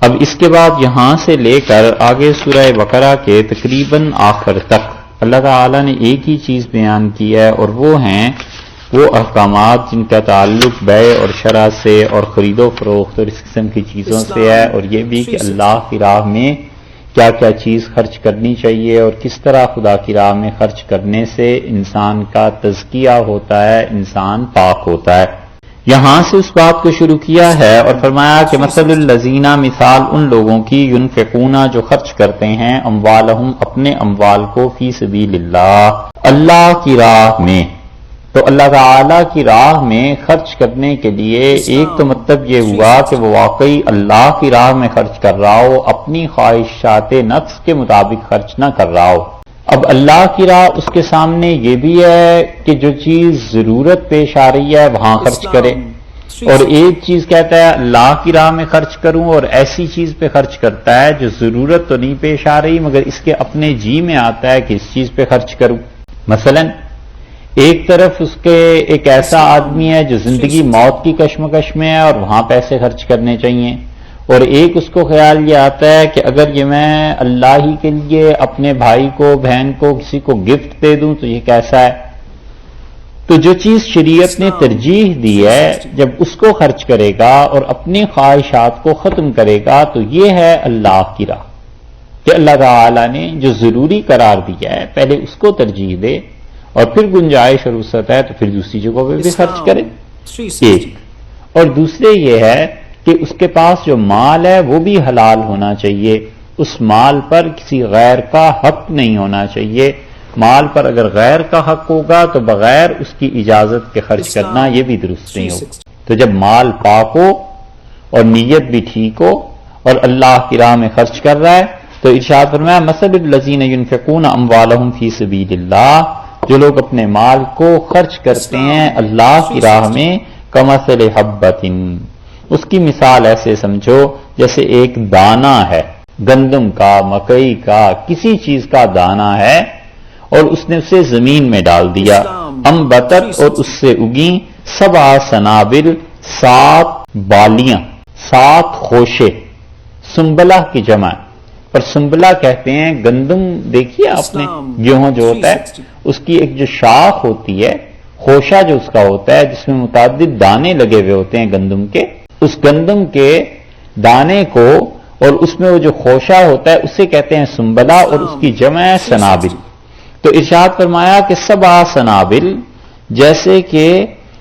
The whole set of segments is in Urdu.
اب اس کے بعد یہاں سے لے کر آگے سورہ بقرہ کے تقریباً آخر تک اللہ تعالیٰ نے ایک ہی چیز بیان کی ہے، اور وہ ہیں وہ احکامات جن کا تعلق بیع اور شرع سے اور خرید و فروخت اور اس قسم کی چیزوں سے ہے، اور یہ بھی کہ اللہ کی راہ میں کیا کیا چیز خرچ کرنی چاہیے اور کس طرح خدا کی راہ میں خرچ کرنے سے انسان کا تزکیہ ہوتا ہے، انسان پاک ہوتا ہے۔ یہاں سے اس بات کو شروع کیا ہے اور فرمایا کہ مثل الذین، مثال ان لوگوں کی ینفقون جو خرچ کرتے ہیں اموالہم اپنے اموال کو فی سبیل اللہ، اللہ کی راہ میں۔ تو اللہ تعالی کی راہ میں خرچ کرنے کے لیے ایک تو مطلب یہ ہوا کہ وہ واقعی اللہ کی راہ میں خرچ کر رہا ہو، اپنی خواہشات نفس کے مطابق خرچ نہ کر رہا ہو۔ اب اللہ کی راہ اس کے سامنے یہ بھی ہے کہ جو چیز ضرورت پیش آ رہی ہے وہاں خرچ کرے، اور ایک چیز کہتا ہے اللہ کی راہ میں خرچ کروں اور ایسی چیز پہ خرچ کرتا ہے جو ضرورت تو نہیں پیش آ رہی مگر اس کے اپنے جی میں آتا ہے کہ اس چیز پہ خرچ کروں۔ مثلا ایک طرف اس کے ایک ایسا آدمی ہے جو زندگی موت کی کشمکش میں ہے اور وہاں پیسے خرچ کرنے چاہیے، اور ایک اس کو خیال یہ آتا ہے کہ اگر یہ میں اللہ ہی کے لیے اپنے بھائی کو، بہن کو، کسی کو گفٹ دے دوں تو یہ کیسا ہے۔ تو جو چیز شریعت نے ترجیح دی ہے جب اس کو خرچ کرے گا اور اپنی خواہشات کو ختم کرے گا تو یہ ہے اللہ کی راہ، کہ اللہ تعالی نے جو ضروری قرار دیا ہے پہلے اس کو ترجیح دے، اور پھر گنجائش اور وسعت ہے تو پھر دوسری جگہوں پہ بھی خرچ کرے۔ ایک اور دوسرے یہ ہے کہ اس کے پاس جو مال ہے وہ بھی حلال ہونا چاہیے، اس مال پر کسی غیر کا حق نہیں ہونا چاہیے۔ مال پر اگر غیر کا حق ہوگا تو بغیر اس کی اجازت کے خرچ کرنا یہ بھی درست نہیں ہوگا۔ تو جب مال پاک ہو اور نیت بھی ٹھیک ہو اور اللہ کی راہ میں خرچ کر رہا ہے تو ارشاد فرمایا مثل الذین ینفقون اموالہم فی سبیل اللہ، جو لوگ اپنے مال کو خرچ کرتے ہیں اللہ کی راہ میں، کمثل حبۃ، اس کی مثال ایسے سمجھو جیسے ایک دانہ ہے، گندم کا، مکئی کا، کسی چیز کا دانہ ہے، اور اس نے اسے زمین میں ڈال دیا، انبتت، اور اس سے اگیں، 7 سنابل، 7 بالیاں، 7 خوشے، سنبلہ کی جمع، اور سنبلہ کہتے ہیں گندم، دیکھیے آپ نے گیہوں جو ہوتا ہے اس کی ایک جو شاخ ہوتی ہے، خوشہ جو اس کا ہوتا ہے جس میں متعدد دانے لگے ہوئے ہوتے ہیں گندم کے، اس گندم کے دانے کو اور اس میں وہ جو خوشہ ہوتا ہے اسے کہتے ہیں سنبلہ، اور اس کی جمع ہے سنابل۔ تو ارشاد فرمایا کہ 7 سنابل، جیسے کہ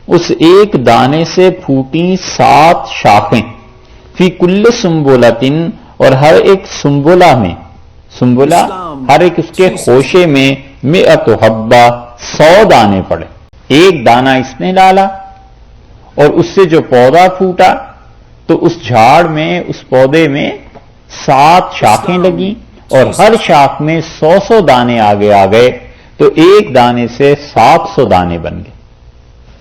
اس ایک دانے سے پھوٹی 7 شاخیں، فی کل سنبلۃ، اور ہر ایک سنبلہ میں، سنبلہ ہر ایک اس کے خوشے میں 100 حبہ، 100 دانے پڑے۔ ایک دانہ اس نے ڈالا اور اس سے جو پودا پھوٹا تو اس جھاڑ میں، اس پودے میں 7 شاخیں لگیں اور ہر شاخ میں 100 دانے آگے آ گئے، تو ایک دانے سے 700 دانے بن گئے۔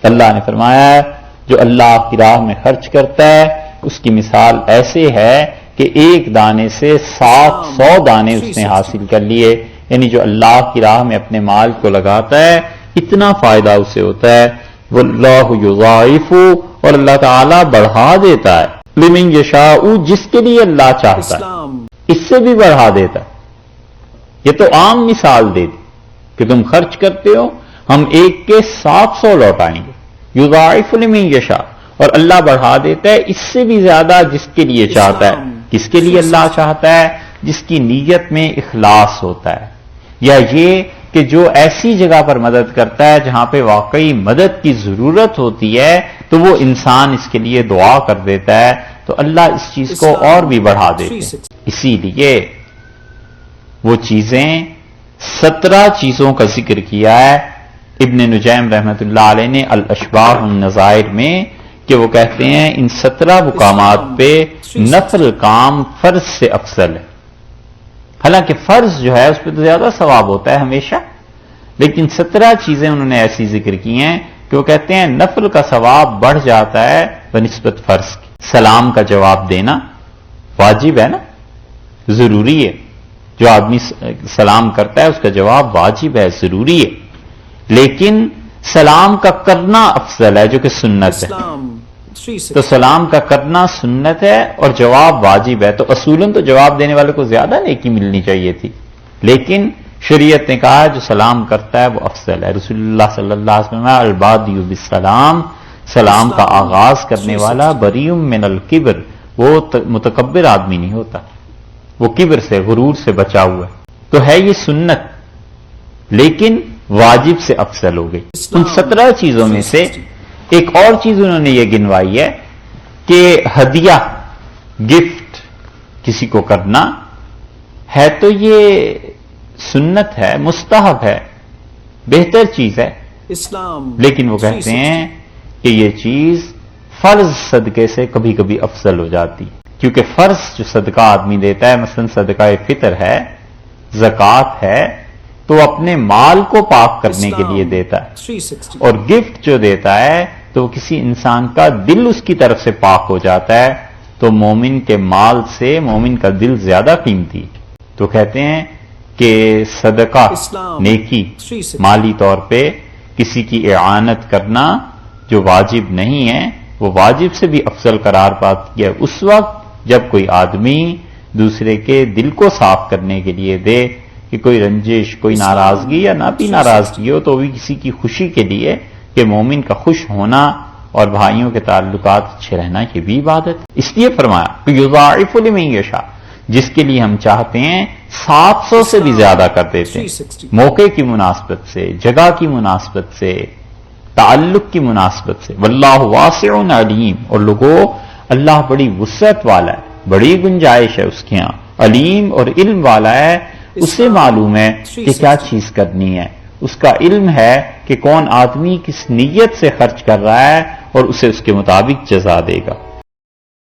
اللہ نے فرمایا ہے جو اللہ کی راہ میں خرچ کرتا ہے اس کی مثال ایسے ہے کہ ایک دانے سے 700 دانے اس نے حاصل کر لیے، یعنی جو اللہ کی راہ میں اپنے مال کو لگاتا ہے اتنا فائدہ اسے ہوتا ہے۔ واللہ یضاعف، اور اللہ تعالیٰ بڑھا دیتا ہے، لمن یشاء، جس کے لیے اللہ چاہتا ہے اس سے بھی بڑھا دیتا ہے۔ یہ تو عام مثال دے دی کہ تم خرچ کرتے ہو، ہم ایک کے 700 لوٹائیں گے، یضاعف لمن یشاء، اور اللہ بڑھا دیتا ہے اس سے بھی زیادہ جس کے لیے چاہتا ہے۔ کس کے لیے اللہ چاہتا ہے؟ جس کی نیت میں اخلاص ہوتا ہے، یا یہ کہ جو ایسی جگہ پر مدد کرتا ہے جہاں پہ واقعی مدد کی ضرورت ہوتی ہے تو وہ انسان اس کے لیے دعا کر دیتا ہے تو اللہ اس چیز کو اور بھی بڑھا دیتے ہیں۔ اسی لیے وہ چیزیں 17 چیزوں کا ذکر کیا ہے ابن نجیم رحمۃ اللہ علیہ نے الاشباح النظائر میں، کہ وہ کہتے ہیں ان 17 مقامات پہ نفل کام فرض سے افضل ہے۔ حالانکہ فرض جو ہے اس پہ تو زیادہ ثواب ہوتا ہے ہمیشہ، لیکن 17 چیزیں انہوں نے ایسی ذکر کی ہیں کہ وہ کہتے ہیں نفل کا ثواب بڑھ جاتا ہے بنسبت فرض کی۔ سلام کا جواب دینا واجب ہے نا، ضروری ہے، جو آدمی سلام کرتا ہے اس کا جواب واجب ہے، ضروری ہے، لیکن سلام کا کرنا افضل ہے جو کہ سنت ہے۔ تو سلام کا کرنا سنت ہے اور جواب واجب ہے. تو اصولاً تو جواب دینے والے کو زیادہ نیکی ملنی چاہیے تھی، لیکن شریعت نے کہا جو سلام کرتا ہے وہ افضل ہے. رسول اللہ صلی اللہ علیہ وسلم البادی بالسلام، سلام کا آغاز کرنے والا بری من الکبر، وہ متکبر آدمی نہیں ہوتا، وہ کبر سے غرور سے بچا ہوا ہے. تو ہے یہ سنت لیکن واجب سے افضل ہو گئی. ان 17 چیزوں میں سے ایک اور چیز انہوں نے یہ گنوائی ہے کہ ہدیہ گفٹ کسی کو کرنا ہے تو یہ سنت ہے، مستحب ہے، بہتر چیز ہے اسلام، لیکن وہ کہتے ہیں کہ یہ چیز فرض صدقے سے کبھی کبھی افضل ہو جاتی، کیونکہ فرض جو صدقہ آدمی دیتا ہے، مثلا صدقہ فطر ہے، زکوٰۃ ہے، تو اپنے مال کو پاک کرنے کے لیے دیتا ہے، اور گفٹ جو دیتا ہے تو وہ کسی انسان کا دل اس کی طرف سے پاک ہو جاتا ہے. تو مومن کے مال سے مومن کا دل زیادہ قیمتی. تو کہتے ہیں کہ صدقہ نیکی مالی طور پہ کسی کی اعانت کرنا جو واجب نہیں ہے وہ واجب سے بھی افضل قرار پاتی ہے اس وقت جب کوئی آدمی دوسرے کے دل کو صاف کرنے کے لیے دے کہ کوئی رنجش، کوئی ناراضگی یا نہ بھی ناراضگی ہو تو بھی کسی کی خوشی کے لیے کہ مومن کا خوش ہونا اور بھائیوں کے تعلقات اچھے رہنا یہ بھی عبادت. اس لیے فرمایا کہ یضاعف لمن یشاء، جس کے لیے ہم چاہتے ہیں 700 سے بھی زیادہ کر دیتے ہیں، موقع کی مناسبت سے، جگہ کی مناسبت سے، تعلق کی مناسبت سے. واللہ واسع علیم، اور لوگوں اللہ بڑی وسعت والا ہے، بڑی گنجائش ہے اس کے ہاں، علیم اور علم والا ہے، اسے معلوم ہے کہ کیا چیز کرنی ہے، اس کا علم ہے کہ کون آدمی کس نیت سے خرچ کر رہا ہے اور اسے اس کے مطابق جزا دے گا.